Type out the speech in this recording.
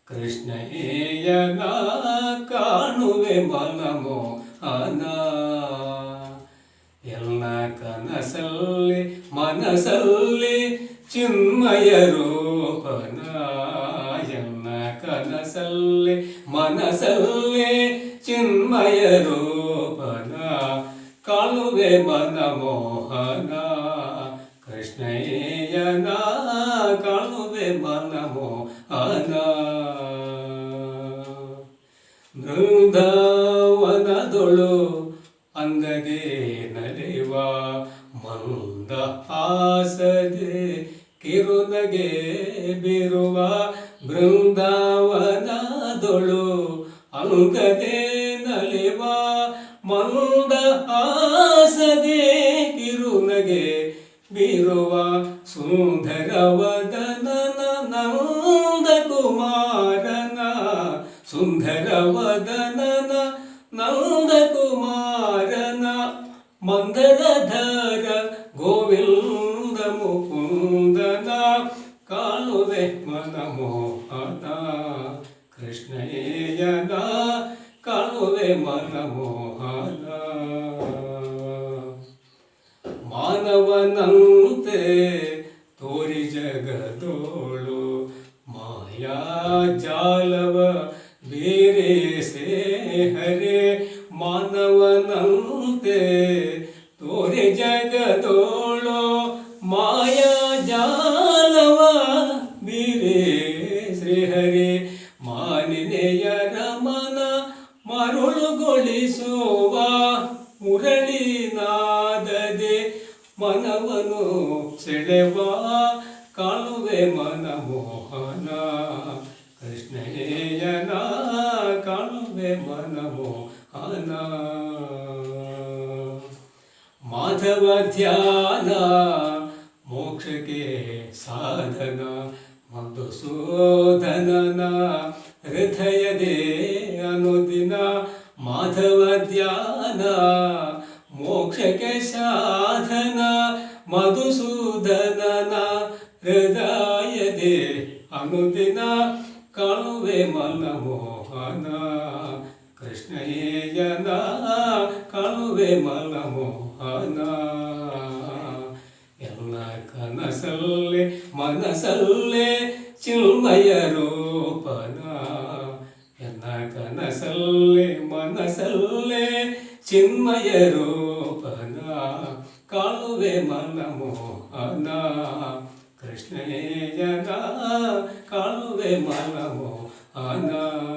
ಕೃಷ್ಣಯ್ಯನ ಕಾಣುವೆ ಮನಮೋಹನ. ಎಲ್ಲ ಕನಸಲ್ಲಿ ಮನಸ್ಸಲ್ಲಿ ಚಿನ್ಮಯ ರೂಪನ. ಎಲ್ಲ ಕನಸಲ್ಲಿ ಮನಸ್ಸಲ್ಲಿ ಚಿನ್ಮಯ ರೂಪನ. ಕಾಣುವೆ ಮನಮೋಹನ ಕೃಷ್ಣಯ್ಯನ ಕಾಣುವೆ ಮನಮೋಹನ. ಬೃಂದಾವನದೊಳು ಅಂದಗೆ ನಲಿವ ಮಂದ ಹಾಸದೆ ಕಿರುನಗೆ ಬಿರುವ. ಬೃಂದಾವನದೊಳು ಅಂಗದೆ ನಲಿವ ಮಂದ ಹಾಸದೆ ಕಿರುನಗೆ ಬಿರುವ. ಸುಂದರವದನನ ನಂದ ಕುಮಾರನ. ಸುಂದರವದನನ ನಂದ ಕುಮಾರನ. ಮಂದರಧರ ಗೋವಿಂದ ಮುಕುಂದನ. ಕಾಣುವೆ ಮನಮೋಹನ ಕೃಷ್ಣಯ್ಯನ ಕಾಣುವೆ ಮನಮೋಹನ. ಮಾನವನಂತೆ ತೋರಿ ಜಗದೋಳು ಮಾಯಾ ಜಾಲವ ಬೇರೆ ಹರೆ. ಮಾನವನಂತೆ ತೋರಿ ಜಗದೋಳು ಮಾಯಾ ಜಾಲವ ಬೇರೆ ಶ್ರೀಹರಿ. ಮಾನಿನೆಯ ರಮನ ಮರುಳುಗೊಳಿಸುವ ಮುರಳಿನಾದದೆ ಮನವನು ಸೆಳೆವ. ಕಾಣುವೆ ಮನಮೋಹನ ಕೃಷ್ಣಯ್ಯನ ಕಾಣುವೆ ಮನಮೋಹನ. ಮಾಧವ ಧ್ಯಾನ ಮೋಕ್ಷಕ್ಕೆ ಸಾಧನ. ಮಧುಸೂದನನ ಹೃದಯದೇ ಅನುದಿನ. ಮಾಧವ ಧ್ಯಾನ ಮೋಕ್ಷಕ್ಕೆ ಸಾಧನ. ಮಧುಸೂದನನ ಹೃದಯದೇ ಅನುದಿನ. ಕಾಣುವೆ ಮನಮೋಹನ ಕೃಷ್ಣಯ್ಯನ ಕಾಣುವೆ ಮನಮೋಹನ. ಎಲ್ಲ ಕನಸಲ್ಲೇ ಮನಸ್ಸಲ್ಲೇ ಚಿನ್ಮಯ ರೂಪನ. ಎಲ್ಲ ಕನಸಲ್ಲೇ ಮನಸ್ಸಲ್ಲೇ ಚಿನ್ಮಯ ರೂಪನ. ಕಾಣುವೆ ಮನಮೋಹನ ಕೃಷ್ಣಯ್ಯನ ಕಾಣುವೆ ಮನಮೋಹನ.